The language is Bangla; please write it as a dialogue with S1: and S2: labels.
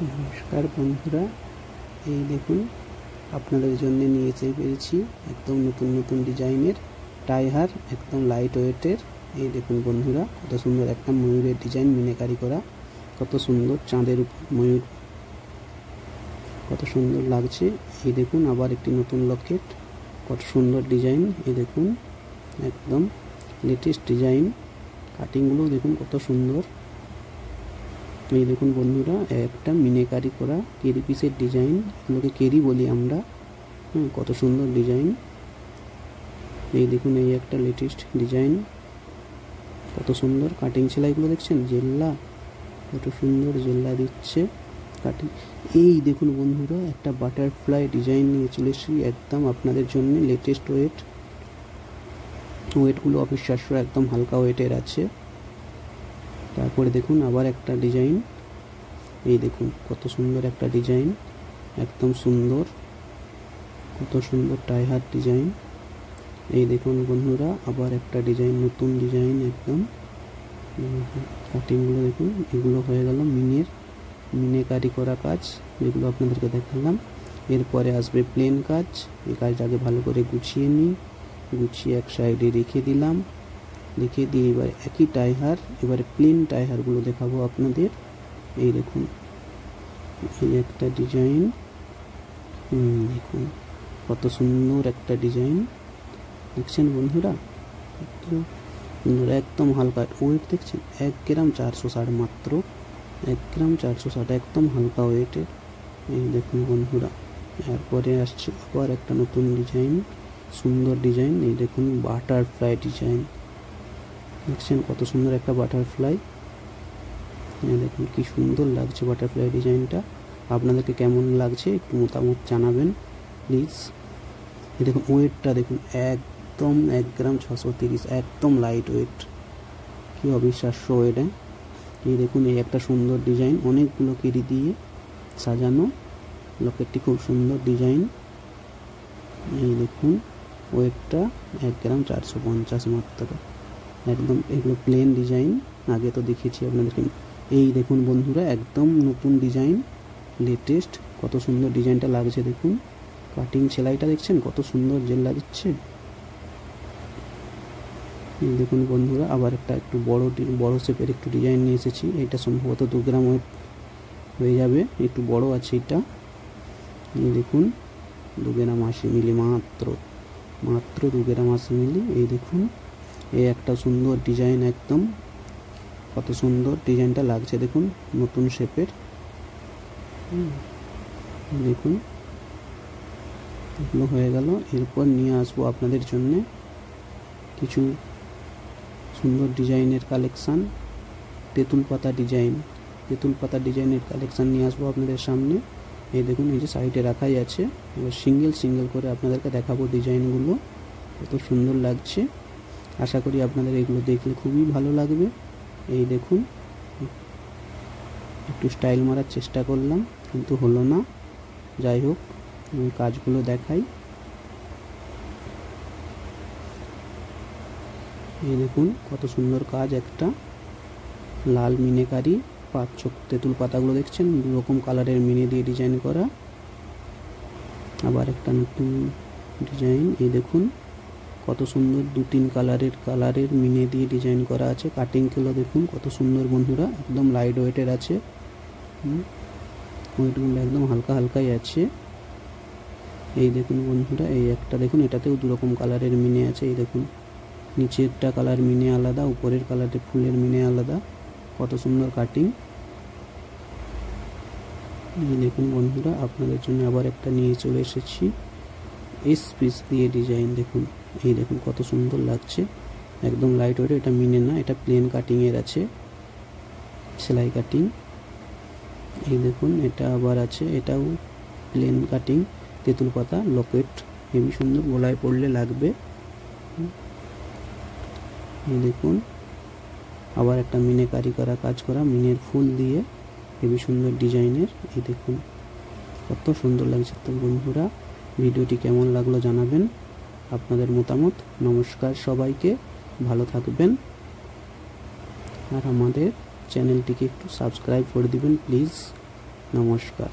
S1: নমস্কার বন্ধুরা, এই দেখুন আপনাদের জন্য নিয়ে পেরেছি একদম নতুন নতুন ডিজাইনের টাই হার, একদম লাইট ওয়েটের। এই দেখুন বন্ধুরা, কত সুন্দর একটা ময়ূরের ডিজাইন মিনাকারি করা, কত সুন্দর চাঁদের উপর ময়ূর, কত সুন্দর লাগছে। এই দেখুন আবার একটি নতুন লকেট, কত সুন্দর ডিজাইন। এই দেখুন একদম লেটেস্ট ডিজাইন, কাটিংগুলো দেখুন কত সুন্দর। এই দেখুন বন্ধুরা, একটা মিনাকারি করা কেরি পিসের ডিজাইন, এগুলোকে কেরি বলি আমরা। কত সুন্দর ডিজাইন। এই দেখুন এই একটা লেটেস্ট ডিজাইন, কত সুন্দর কাটিং সেলাইগুলো দেখছেন, জেল্লা কত সুন্দর জেল্লা দিচ্ছে কাটিং। এই দেখুন বন্ধুরা, একটা বাটারফ্লাই ডিজাইন নিয়ে চলে এসেছি একদম আপনাদের জন্য। লেটেস্ট ওয়েটগুলো অবিশ্বাস্য, একদম হালকা ওয়েটের আছে। তারপরে দেখুন আবার একটা ডিজাইন, এই দেখুন কত সুন্দর একটা ডিজাইন, একদম সুন্দর, কত সুন্দর টাই হার ডিজাইন। এই দেখুন বন্ধুরা আবার একটা ডিজাইন, নতুন ডিজাইন একদম। কাটিংগুলো দেখুন, এগুলো হয়ে গেল মিনাকারি করা কাজ, যেগুলো আপনাদেরকে দেখালাম। এরপরে আসবে প্লেন কাজ। এই কাজটা আগে ভালো করে গুছিয়ে নিই, গুছিয়ে এক সাইডে রেখে দিলাম। রেখে দিয়ে এবার একই টাই হার, এবারে প্লেন টাই হারগুলো দেখাবো আপনাদের। এই দেখুন এই একটা ডিজাইন, দেখুন কত সুন্দর একটা ডিজাইন দেখছেন বন্ধুরা, একদম হালকা ওয়েট দেখছেন, 1 গ্রাম 460 মাত্র, 1 গ্রাম 460, একদম হালকা ওয়েটের। এই দেখুন বন্ধুরা, এরপরে আসছে আবার একটা নতুন ডিজাইন, সুন্দর ডিজাইন। এই দেখুন বাটারফ্লাই ডিজাইন দেখছেন, কত সুন্দর একটা বাটারফ্লাই। দেখুন কি সুন্দর লাগছে বাটারফ্লাই ডিজাইনটা। আপনাদেরকে কেমন লাগছে একটু মতামত জানাবেন প্লিজ। এই দেখুন ওয়েটটা দেখুন, একদম 1 গ্রাম 630, একদম লাইট ওয়েট, কি অবিশ্বাস্য ওয়েট। এই দেখুন এই একটা সুন্দর ডিজাইন, অনেকগুলো কেরি দিয়ে সাজানো লকেটটি, খুব সুন্দর ডিজাইন। এই দেখুন ওয়েটটা 1 গ্রাম 450 মাত্র, একদম। এগুলো প্লেন ডিজাইন, আগে তো দেখিয়েছি আপনাদেরকে। এই দেখুন বন্ধুরা একদম নতুন ডিজাইন, লেটেস্ট, কত সুন্দর ডিজাইনটা লাগছে দেখুন। কাটিং সেলাইটা দেখছেন কত সুন্দর জেল্লা দিচ্ছে। এই দেখুন বন্ধুরা আবার একটা একটু বড় শেপের একটু ডিজাইন নিয়ে এসেছি। এটা সম্ভবত 2 গ্রাম ওয়েট হয়ে যাবে, একটু বড় আছে এটা। এই দেখুন 2 গ্রাম 80 মিলি, মাত্র 2 গ্রাম 80 মিলি। এই দেখুন এই একটা সুন্দর ডিজাইন, একদম কত সুন্দর ডিজাইনটা লাগছে দেখুন, নতুন শেপের। দেখুন এগুলো হয়ে গেল। এরপর নিয়ে আসবো আপনাদের জন্য কিছু সুন্দর ডিজাইনের কালেকশান, তেঁতুল পাতা ডিজাইনের কালেকশান নিয়ে আসবো আপনাদের সামনে। এই দেখুন এই যে সাইডে রাখাই আছে, এবার সিঙ্গেল করে আপনাদেরকে দেখাবো ডিজাইনগুলো, কত সুন্দর লাগছে। আশা করি আপনাদের এগুলো দেখলে খুবই ভালো লাগবে। এই দেখুন একটু স্টাইল মারার চেষ্টা করলাম কিন্তু হলো না, যাই হোক আমি কাজগুলো দেখাই। এই দেখুন কত সুন্দর কাজ, একটা লাল মিনাকারি তেঁতুল পাতাগুলো দেখছেন, 2 রকম কালারের মিনে দিয়ে ডিজাইন করা। আবার একটা নতুন ডিজাইন, এই দেখুন কত সুন্দর 2-3 কালারের মিনে দিয়ে ডিজাইন করা আছে। কাটিংগুলো দেখুন কত সুন্দর বন্ধুরা, একদম লাইট ওয়েটের আছে, ওয়েটগুলো একদম হালকাই আছে। এই দেখুন বন্ধুরা এই একটা দেখুন, এটাতেও 2 রকম কালারের মিনে আছে। এই দেখুন নিচেরটা কালার মিনে আলাদা, উপরের কালারের ফুলের মিনে আলাদা, কত সুন্দর কাটিং। এই দেখুন বন্ধুরা আপনাদের জন্য আবার একটা নিয়ে চলে এসেছি, পিস দিয়ে ডিজাইন দেখুন। এই দেখুন কত সুন্দর লাগছে, একদম লাইট ওয়েট। এটা মিনে না, এটা প্লেন কাটিংয়ের আছে, সেলাই কাটিং। এই দেখুন এটা আবার আছে, এটাও প্লেন কাটিং, তেঁতুল পাতা লকেট, হেবি সুন্দর, গলায় পড়লে লাগবে। এই দেখুন আবার একটা মিনাকারি করা কাজ করা, মিনের ফুল দিয়ে হেবি সুন্দর ডিজাইনের। এই দেখুন কত সুন্দর লাগছে। তো বন্ধুরা ভিডিওটি কেমন লাগলো জানাবেন আপনাদের মতামত। নমস্কার সবাইকে, ভালো থাকবেন, আর আমাদের চ্যানেলটিকে একটু সাবস্ক্রাইব করে দিবেন প্লিজ। নমস্কার।